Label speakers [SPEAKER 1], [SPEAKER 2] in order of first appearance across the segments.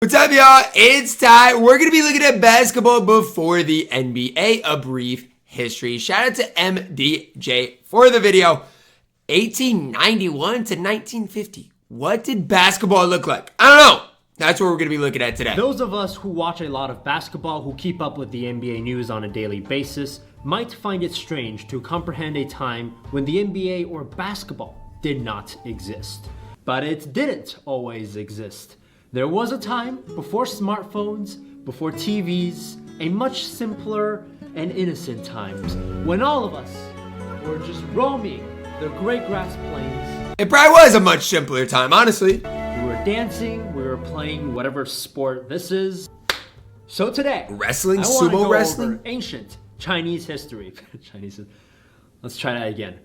[SPEAKER 1] What's up, y'all? It's Ty. We're going to be looking at basketball before the NBA, a brief history. Shout out to MDJ for the video. 1891 to 1950. What did basketball look like? I don't know. That's what we're going to be looking at today.
[SPEAKER 2] Those of us who watch a lot of basketball, who keep up with the NBA news on a daily basis, might find it strange to comprehend a time when the NBA or basketball did not exist. But it didn't always exist. There was a time before smartphones, before TVs, a much simpler and innocent times when all of us were just roaming the great grass plains.
[SPEAKER 1] It probably was a much simpler time, honestly.
[SPEAKER 2] We were dancing, we were playing whatever sport this is. So today,
[SPEAKER 1] Wrestling,
[SPEAKER 2] I want to
[SPEAKER 1] sumo
[SPEAKER 2] go
[SPEAKER 1] wrestling?
[SPEAKER 2] over ancient Chinese history. Let's try that again.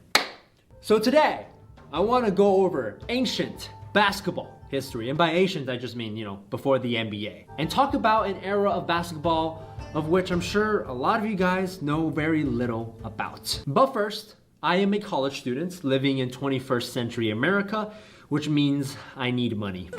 [SPEAKER 2] So today, I want to go over ancient basketball history, and by ancient I just mean, before the NBA, and talk about an era of basketball of which I'm sure a lot of you guys know very little about. But first, I am a college student living in 21st century America, which means I need money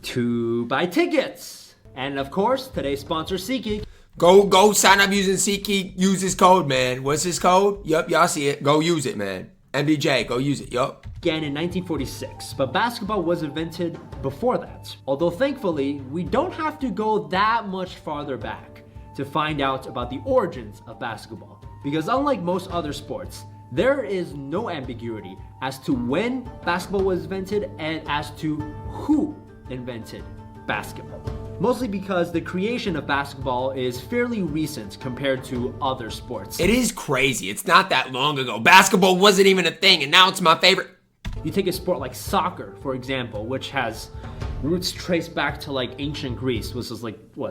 [SPEAKER 2] to buy tickets. And of course, today's sponsor, SeatGeek.
[SPEAKER 1] Go sign up using SeatGeek. Use this code, man. What's this code? Yup, y'all see it. Go use it, man. MDJ, go use it. Yup.
[SPEAKER 2] Began in 1946, but basketball was invented before that. Although thankfully, we don't have to go that much farther back to find out about the origins of basketball. Because unlike most other sports, there is no ambiguity as to when basketball was invented and as to who invented basketball. Mostly because the creation of basketball is fairly recent compared to other sports.
[SPEAKER 1] It is crazy. It's not that long ago. Basketball wasn't even a thing, and now it's my favorite.
[SPEAKER 2] You take a sport like soccer, for example, which has roots traced back to like ancient Greece, which was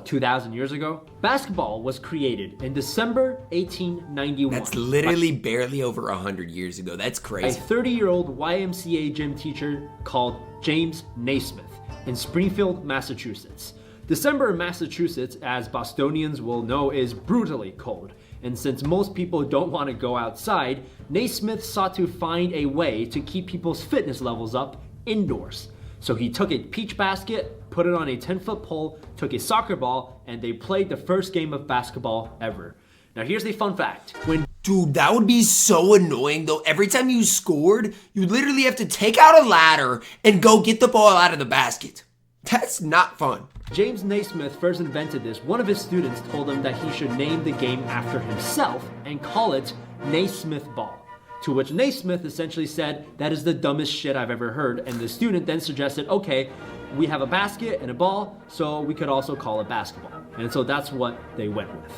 [SPEAKER 2] 2,000 years ago? Basketball was created in December 1891.
[SPEAKER 1] That's literally barely over 100 years ago. That's
[SPEAKER 2] A
[SPEAKER 1] crazy.
[SPEAKER 2] 30-year-old YMCA gym teacher called James Naismith in Springfield, Massachusetts. December in Massachusetts, as Bostonians will know, is brutally cold. And since most people don't want to go outside, Naismith sought to find a way to keep people's fitness levels up indoors. So he took a peach basket, put it on a 10-foot pole, took a soccer ball, and they played the first game of basketball ever. Now here's the fun fact.
[SPEAKER 1] Dude, that would be so annoying though. Every time you scored, you literally have to take out a ladder and go get the ball out of the basket. That's not fun.
[SPEAKER 2] James Naismith first invented this, one of his students told him that he should name the game after himself and call it Naismith Ball. To which Naismith essentially said, "That is the dumbest shit I've ever heard." And the student then suggested, okay, we have a basket and a ball, so we could also call it basketball. And so that's what they went with.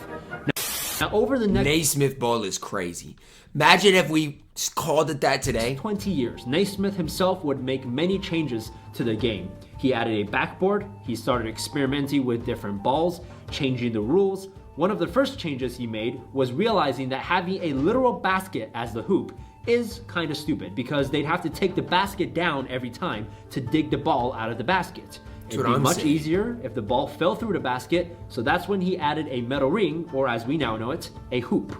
[SPEAKER 2] Now over the next
[SPEAKER 1] Naismith Ball is crazy. Imagine if we called it that today.
[SPEAKER 2] 20 years, Naismith himself would make many changes to the game. He added a backboard, he started experimenting with different balls, changing the rules. One of the first changes he made was realizing that having a literal basket as the hoop is kind of stupid because they'd have to take the basket down every time to dig the ball out of the basket. It'd be much easier if the ball fell through the basket, so that's when he added a metal ring, or as we now know it, a hoop.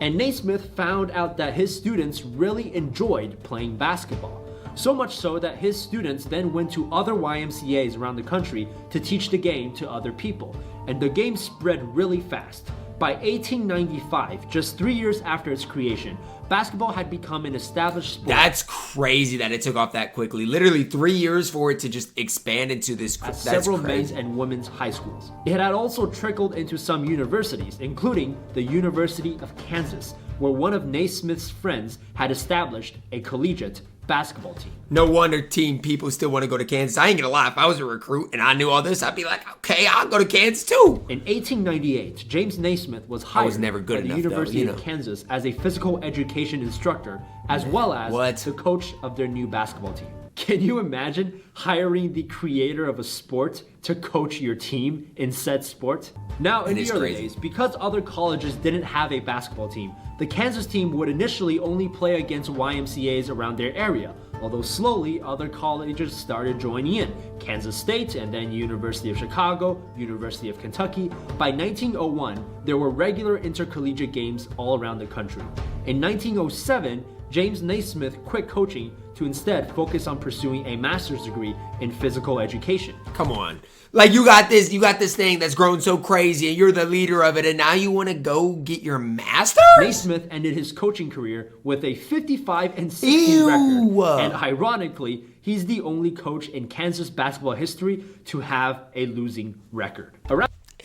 [SPEAKER 2] And Naismith found out that his students really enjoyed playing basketball. So much so that his students then went to other YMCAs around the country to teach the game to other people. And the game spread really fast. By 1895, just 3 years after its creation, basketball had become an established sport.
[SPEAKER 1] That's crazy that it took off that quickly. Literally 3 years for it to just expand into this.
[SPEAKER 2] At several men's and women's high schools. It had also trickled into some universities, including the University of Kansas, where one of Naismith's friends had established a collegiate basketball team.
[SPEAKER 1] No wonder team people still want to go to Kansas. I ain't gonna lie, if I was a recruit and I knew all this, I'd be like, okay, I'll go to Kansas too.
[SPEAKER 2] In 1898, James Naismith was hired by the University of Kansas as a physical education instructor, as well as the coach of their new basketball team. Can you imagine hiring the creator of a sport to coach your team in said sport? Now, in the early days, because other colleges didn't have a basketball team, the Kansas team would initially only play against YMCAs around their area, although slowly other colleges started joining in. Kansas State and then University of Chicago, University of Kentucky. By 1901, there were regular intercollegiate games all around the country. In 1907, James Naismith quit coaching to instead focus on pursuing a master's degree in physical education.
[SPEAKER 1] Come on. Like, you got this thing that's grown so crazy and you're the leader of it, and now you want to go get your master's?
[SPEAKER 2] Naismith ended his coaching career with a 55-16 record. And ironically, he's the only coach in Kansas basketball history to have a losing record.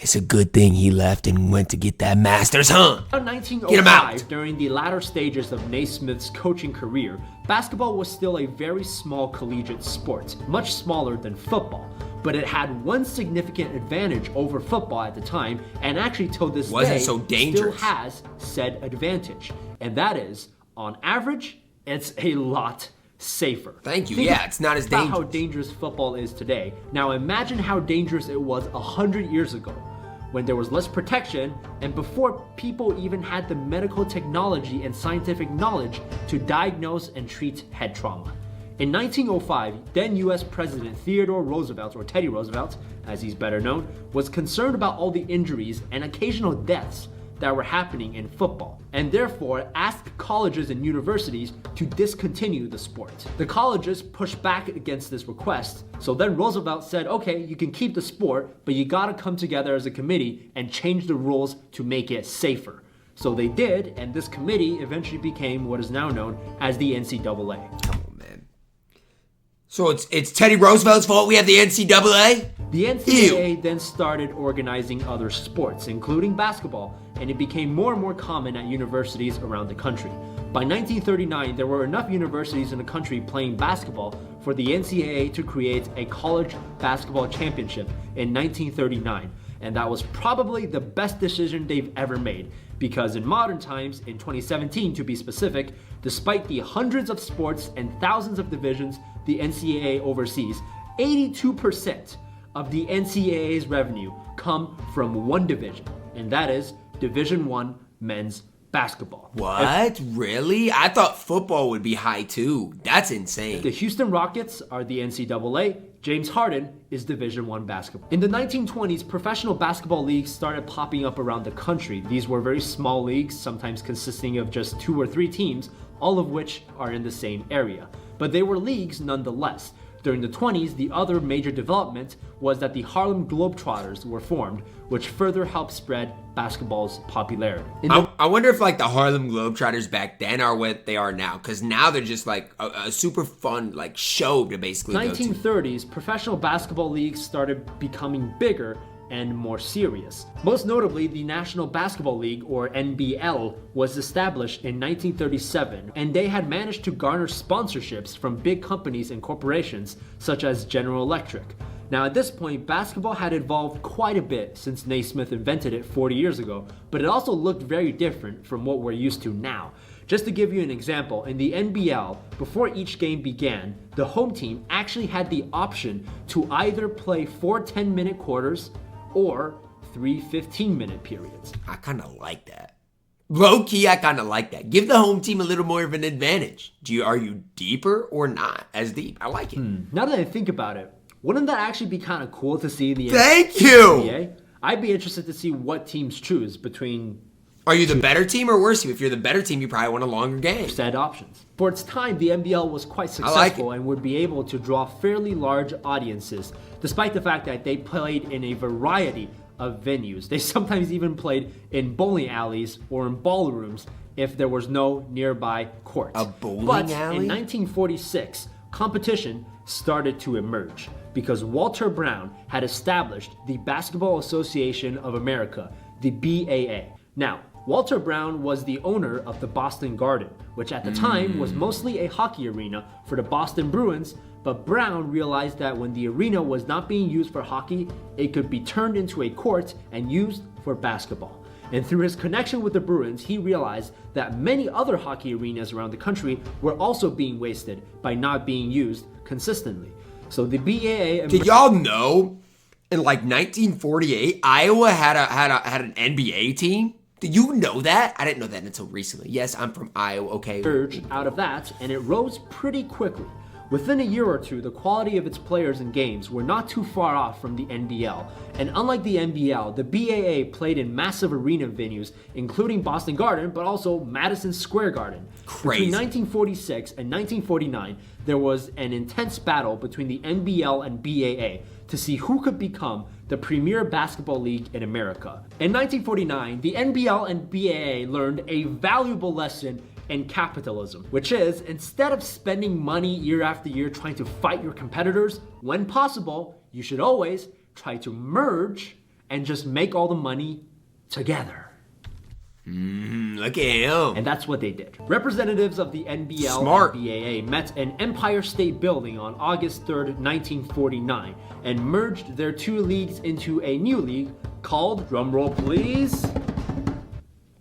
[SPEAKER 1] It's a good thing he left and went to get that master's, huh?
[SPEAKER 2] Around 1905, during the latter stages of Naismith's coaching career, basketball was still a very small collegiate sport, much smaller than football. But it had one significant advantage over football at the time, and actually till this day, still has said advantage. And that is, on average, it's a lot safer.
[SPEAKER 1] Thank you. Yeah, it's not as dangerous.
[SPEAKER 2] How dangerous football is today. Now imagine how dangerous it was 100 years ago, when there was less protection and before people even had the medical technology and scientific knowledge to diagnose and treat head trauma. In 1905, then US President Theodore Roosevelt, or Teddy Roosevelt, as he's better known, was concerned about all the injuries and occasional deaths that were happening in football, and therefore asked colleges and universities to discontinue the sport. The colleges pushed back against this request, so then Roosevelt said, okay, you can keep the sport, but you gotta come together as a committee and change the rules to make it safer. So they did, and this committee eventually became what is now known as the NCAA.
[SPEAKER 1] Come on, man. So it's Teddy Roosevelt's fault we have the NCAA?
[SPEAKER 2] The NCAA then started organizing other sports, including basketball, and it became more and more common at universities around the country. By 1939, there were enough universities in the country playing basketball for the NCAA to create a college basketball championship in 1939, and that was probably the best decision they've ever made, because in modern times, in 2017 to be specific, despite the hundreds of sports and thousands of divisions the NCAA oversees, 82% of the NCAA's revenue come from one division, and that is Division I men's basketball.
[SPEAKER 1] What? Really? I thought football would be high too. That's insane.
[SPEAKER 2] The Houston Rockets are the NCAA. James Harden is Division I basketball. In the 1920s, professional basketball leagues started popping up around the country. These were very small leagues, sometimes consisting of just 2 or 3 teams, all of which are in the same area. But they were leagues nonetheless. During the 20s, the other major development was that the Harlem Globetrotters were formed, which further helped spread basketball's popularity.
[SPEAKER 1] I wonder if like the Harlem Globetrotters back then are what they are now, because now they're just like a super fun like show to basically go to.
[SPEAKER 2] 1930s, professional basketball leagues started becoming bigger and more serious. Most notably, the National Basketball League, or NBL, was established in 1937, and they had managed to garner sponsorships from big companies and corporations such as General Electric. Now at this point, basketball had evolved quite a bit since Naismith invented it 40 years ago, but it also looked very different from what we're used to now. Just to give you an example, in the NBL, before each game began, the home team actually had the option to either play 4 10-minute quarters or 3 15-minute periods.
[SPEAKER 1] I kind of like that. Low key, I kind of like that. Give the home team a little more of an advantage. Are you deeper or not as deep? I like it.
[SPEAKER 2] Now that I think about it, wouldn't that actually be kind of cool to see in the
[SPEAKER 1] Thank you!
[SPEAKER 2] NBA? I'd be interested to see what teams choose between...
[SPEAKER 1] Are you the better team or worse team? If you're the better team, you probably want a longer game.
[SPEAKER 2] Said options. For its time, the NBL was quite successful and would be able to draw fairly large audiences, despite the fact that they played in a variety of venues. They sometimes even played in bowling alleys or in ballrooms if there was no nearby court.
[SPEAKER 1] A bowling alley?
[SPEAKER 2] In 1946, competition started to emerge because Walter Brown had established the Basketball Association of America, the BAA. Now, Walter Brown was the owner of the Boston Garden, which at the time was mostly a hockey arena for the Boston Bruins, but Brown realized that when the arena was not being used for hockey, it could be turned into a court and used for basketball. And through his connection with the Bruins, he realized that many other hockey arenas around the country were also being wasted by not being used consistently. So the BAA...
[SPEAKER 1] Did y'all know in like 1948, Iowa had an NBA team? Did you know that? I didn't know that until recently. Yes, I'm from Iowa, okay.
[SPEAKER 2] ...surge out of that, and it rose pretty quickly. Within a year or two, the quality of its players and games were not too far off from the NBL. And unlike the NBL, the BAA played in massive arena venues, including Boston Garden, but also Madison Square Garden.
[SPEAKER 1] Crazy.
[SPEAKER 2] Between 1946 and 1949, there was an intense battle between the NBL and BAA to see who could become the premier basketball league in America. In 1949, the NBL and BAA learned a valuable lesson in capitalism, which is, instead of spending money year after year trying to fight your competitors, when possible, you should always try to merge and just make all the money together.
[SPEAKER 1] Look at him.
[SPEAKER 2] And that's what they did. Representatives of the NBL
[SPEAKER 1] Smart.
[SPEAKER 2] and BAA met in Empire State Building on August 3rd, 1949, and merged their two leagues into a new league called, drumroll please,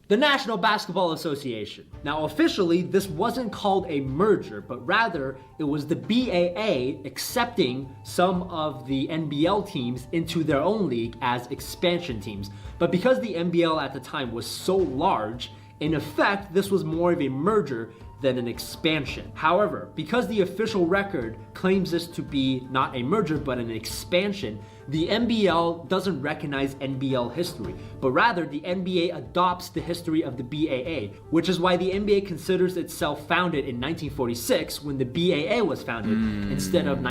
[SPEAKER 2] the National Basketball Association. Now, officially, this wasn't called a merger, but rather it was the BAA accepting some of the NBL teams into their own league as expansion teams. But because the NBL at the time was so large, in effect, this was more of a merger than an expansion. However, because the official record claims this to be not a merger but an expansion, the NBL doesn't recognize NBL history, but rather the NBA adopts the history of the BAA, which is why the NBA considers itself founded in 1946 when the BAA was founded instead of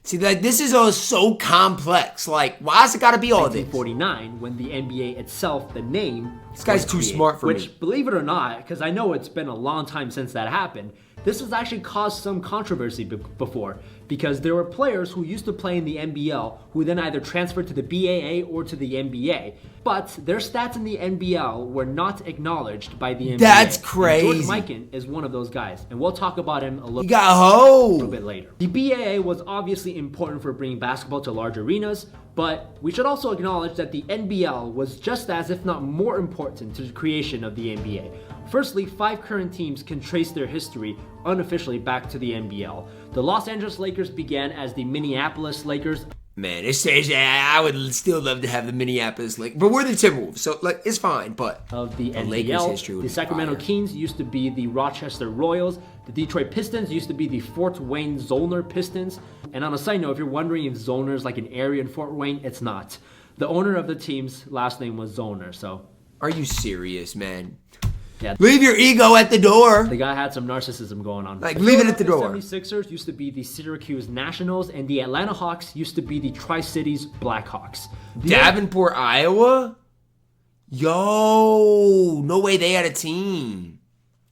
[SPEAKER 1] See, like, this is all so complex. Like, why has it got to be all this?
[SPEAKER 2] 1949 when the NBA itself, the name,
[SPEAKER 1] This guy's
[SPEAKER 2] was
[SPEAKER 1] too
[SPEAKER 2] created.
[SPEAKER 1] smart for me.
[SPEAKER 2] Which, believe it or not, because I know it's been a long time since that happened, this has actually caused some controversy before, because there were players who used to play in the NBL who then either transferred to the BAA or to the NBA, but their stats in the NBL were not acknowledged by the NBA.
[SPEAKER 1] That's
[SPEAKER 2] And
[SPEAKER 1] crazy.
[SPEAKER 2] George Mikan is one of those guys, and we'll talk about him a
[SPEAKER 1] You
[SPEAKER 2] little
[SPEAKER 1] got ho.
[SPEAKER 2] bit later. The BAA was obviously important for bringing basketball to large arenas, but we should also acknowledge that the NBL was just as, if not more important to the creation of the NBA. Firstly, 5 current teams can trace their history unofficially back to the NBL. The Los Angeles Lakers began as the Minneapolis Lakers.
[SPEAKER 1] Man, it says I would still love to have the Minneapolis Lakers, but we're the Timberwolves, so like it's fine. But
[SPEAKER 2] Of the
[SPEAKER 1] Lakers
[SPEAKER 2] NBL,
[SPEAKER 1] history would
[SPEAKER 2] the
[SPEAKER 1] be
[SPEAKER 2] Sacramento
[SPEAKER 1] fire.
[SPEAKER 2] Kings used to be the Rochester Royals. The Detroit Pistons used to be the Fort Wayne Zollner Pistons. And on a side note, if you're wondering if Zollner is like an area in Fort Wayne, it's not. The owner of the team's last name was Zollner, so
[SPEAKER 1] Are you serious, man?
[SPEAKER 2] yeah.
[SPEAKER 1] Leave your ego at the door.
[SPEAKER 2] The guy had some narcissism going on.
[SPEAKER 1] Like, leave it at the door.
[SPEAKER 2] The 76ers used to be the Syracuse Nationals, and the Atlanta Hawks used to be the Tri-Cities Blackhawks.
[SPEAKER 1] Davenport, Iowa? Yo, no way they had a team.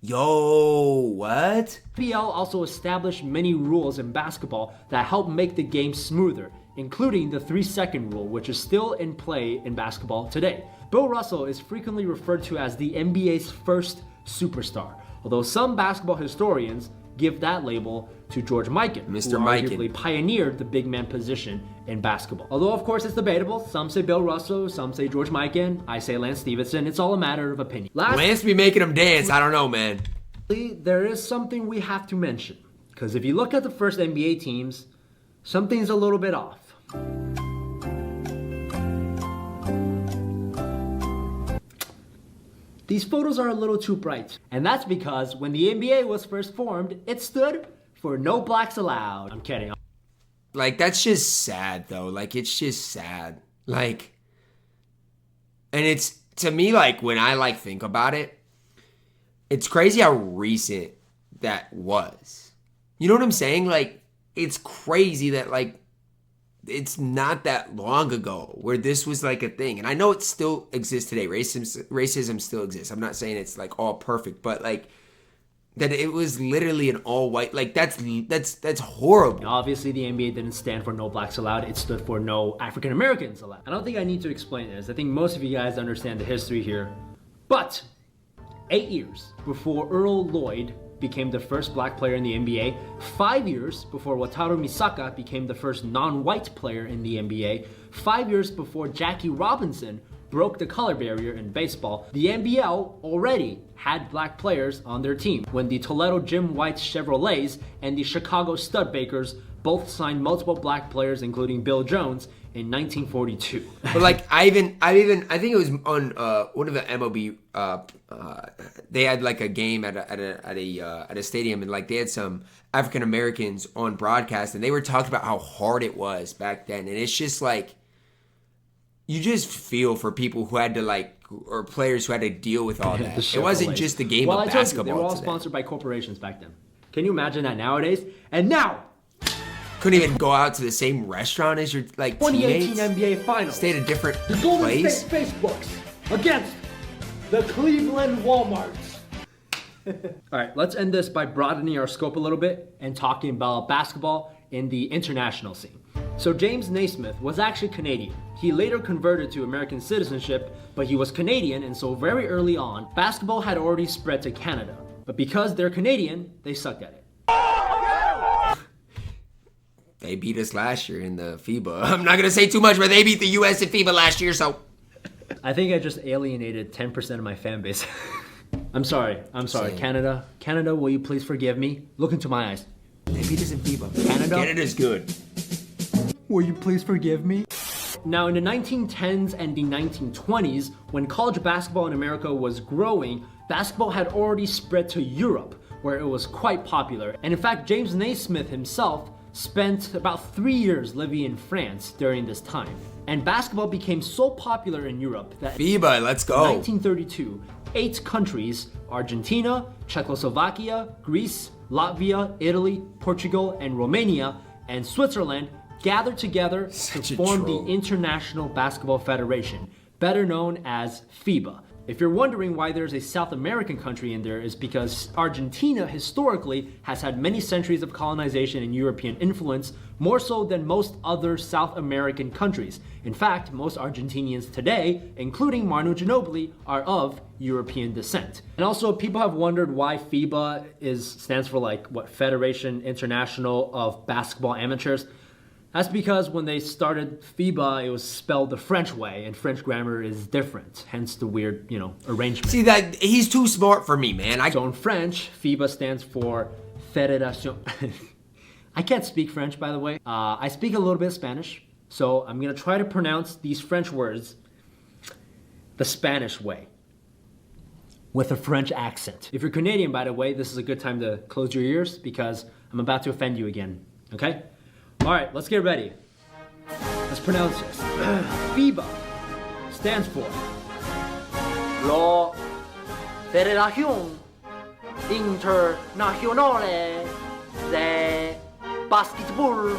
[SPEAKER 1] Yo, what?
[SPEAKER 2] NBL also established many rules in basketball that help make the game smoother, including the 3-second rule, which is still in play in basketball today. Bill Russell is frequently referred to as the NBA's first superstar, although some basketball historians give that label to George Mikan,
[SPEAKER 1] Mr.
[SPEAKER 2] who
[SPEAKER 1] Mikan.
[SPEAKER 2] arguably pioneered the big man position in basketball. Although, of course, it's debatable. Some say Bill Russell, some say George Mikan, I say Lance Stevenson. It's all a matter of opinion.
[SPEAKER 1] Lance be making them dance. I don't know, man.
[SPEAKER 2] Lastly, there is something we have to mention, because if you look at the first NBA teams, something's a little bit off. These photos are a little too bright. And that's because when the NBA was first formed, it stood for No Blacks Allowed. I'm kidding.
[SPEAKER 1] Like, that's just sad, though. Like, it's just sad. Like, and it's, to me, like, when I, like, think about it, it's crazy how recent that was. You know what I'm saying? Like, it's crazy that, like, it's not that long ago where this was like a thing. And I know it still exists today. Racism still exists. I'm not saying it's like all perfect, but like that it was literally an all white, like that's horrible.
[SPEAKER 2] Obviously, the NBA didn't stand for No Blacks Allowed. It stood for No African Americans Allowed. I don't think I need to explain this. I think most of you guys understand the history here. But 8 years before Earl Lloyd became the first black player in the NBA, 5 years before Wataru Misaka became the first non-white player in the NBA, 5 years before Jackie Robinson broke the color barrier in baseball, the NBL already had black players on their team when the Toledo Jim White Chevrolets and the Chicago Studebakers Both signed multiple black players, including Bill Jones, in 1942.
[SPEAKER 1] But like I think it was on one of the MLB. They had like a game at a stadium, and like they had some African Americans on broadcast, and they were talking about how hard it was back then, and it's just like you just feel for people who had to or players who had to deal with all that. It wasn't just the game of basketball.
[SPEAKER 2] They were all sponsored by corporations back then. Can you imagine that nowadays? And now,
[SPEAKER 1] couldn't even go out to the same restaurant as your
[SPEAKER 2] 2018
[SPEAKER 1] teammates.
[SPEAKER 2] NBA Finals.
[SPEAKER 1] Stay at a different
[SPEAKER 2] the Golden
[SPEAKER 1] place.
[SPEAKER 2] State Facebooks against the Cleveland Walmarts. All right, let's end this by broadening our scope a little bit and talking about basketball in the international scene. So James Naismith was actually Canadian. He later converted to American citizenship, but he was Canadian, and so very early on, basketball had already spread to Canada. But because they're Canadian, they sucked at it.
[SPEAKER 1] They beat us last year in the FIBA. I'm not going to say too much, but they beat the U.S. in FIBA last year, so...
[SPEAKER 2] I think I just alienated 10% of my fan base. I'm sorry.
[SPEAKER 1] Same.
[SPEAKER 2] Canada, will you please forgive me? Look into my eyes.
[SPEAKER 1] They beat us in FIBA.
[SPEAKER 2] Canada's
[SPEAKER 1] good.
[SPEAKER 2] Will you please forgive me? Now, in the 1910s and the 1920s, when college basketball in America was growing, basketball had already spread to Europe, where it was quite popular. And in fact, James Naismith himself spent about 3 years living in France during this time. And basketball became so popular in Europe that
[SPEAKER 1] FIBA, let's go.
[SPEAKER 2] In 1932, 8 countries, Argentina, Czechoslovakia, Greece, Latvia, Italy, Portugal, and Romania, and Switzerland gathered together to form the International Basketball Federation, better known as FIBA. If you're wondering why there's a South American country in there, is because Argentina historically has had many centuries of colonization and European influence, more so than most other South American countries. In fact, most Argentinians today, including Manu Ginobili, are of European descent. And also, people have wondered why FIBA stands for Federation International of Basketball Amateurs. That's because when they started FIBA, it was spelled the French way, and French grammar is different, hence the weird, arrangement.
[SPEAKER 1] See, that he's too smart for me, man.
[SPEAKER 2] So in French, FIBA stands for Fédération. I can't speak French, by the way. I speak a little bit of Spanish, so I'm gonna try to pronounce these French words the Spanish way, with a French accent. If you're Canadian, by the way, this is a good time to close your ears because I'm about to offend you again, okay? All right, let's get ready. Let's pronounce this. FIBA stands for La Fédération Internationale de Basketball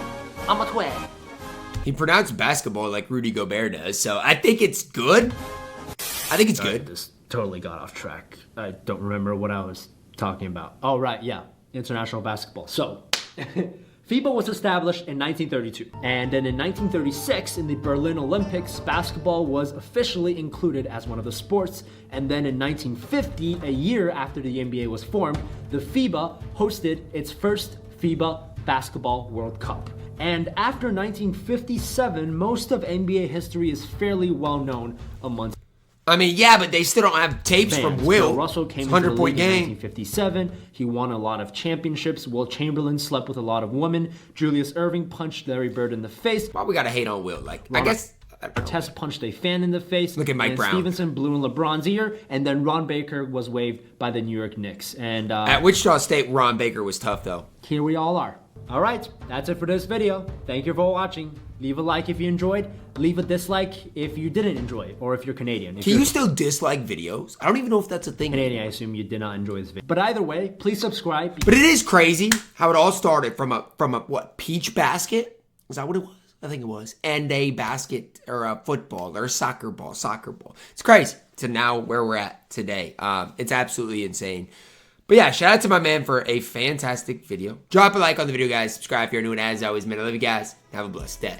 [SPEAKER 2] Amateur.
[SPEAKER 1] He pronounced basketball like Rudy Gobert does, so I think it's good. I think it's good.
[SPEAKER 2] This totally got off track. I don't remember what I was talking about. Oh, right, yeah. International basketball. So... FIBA was established in 1932, and then in 1936, in the Berlin Olympics, basketball was officially included as one of the sports, and then in 1950, a year after the NBA was formed, the FIBA hosted its first FIBA Basketball World Cup. And after 1957, most of NBA history is fairly well known amongst
[SPEAKER 1] I mean, yeah, but they still don't have tapes
[SPEAKER 2] fans.
[SPEAKER 1] from Will.
[SPEAKER 2] Bill Russell came into the league
[SPEAKER 1] 100-point
[SPEAKER 2] in
[SPEAKER 1] game.
[SPEAKER 2] 1957. He won a lot of championships. Will Chamberlain slept with a lot of women. Julius Erving punched Larry Bird in the face.
[SPEAKER 1] Why we gotta hate on Will? I guess...
[SPEAKER 2] Artest punched a fan in the face.
[SPEAKER 1] Look at Mike Brown.
[SPEAKER 2] Stevenson blew in LeBron's ear. And then Ron Baker was waived by the New York Knicks. And
[SPEAKER 1] at Wichita State, Ron Baker was tough, though.
[SPEAKER 2] Here we all are. All right, that's it for this video. Thank you for watching. Leave a like if you enjoyed. Leave a dislike if you didn't enjoy, or if you're Canadian.
[SPEAKER 1] Can you still dislike videos? I don't even know if that's a thing.
[SPEAKER 2] Canadian, I assume you did not enjoy this video. But either way, please subscribe.
[SPEAKER 1] But it is crazy how it all started from a what, peach basket? Is that what it was? I think it was. And a basket or a football or a soccer ball. It's crazy to now where we're at today. It's absolutely insane. But yeah, shout out to my man for a fantastic video. Drop a like on the video, guys. Subscribe if you're new, and as always, man, I love you guys. Have a blessed day.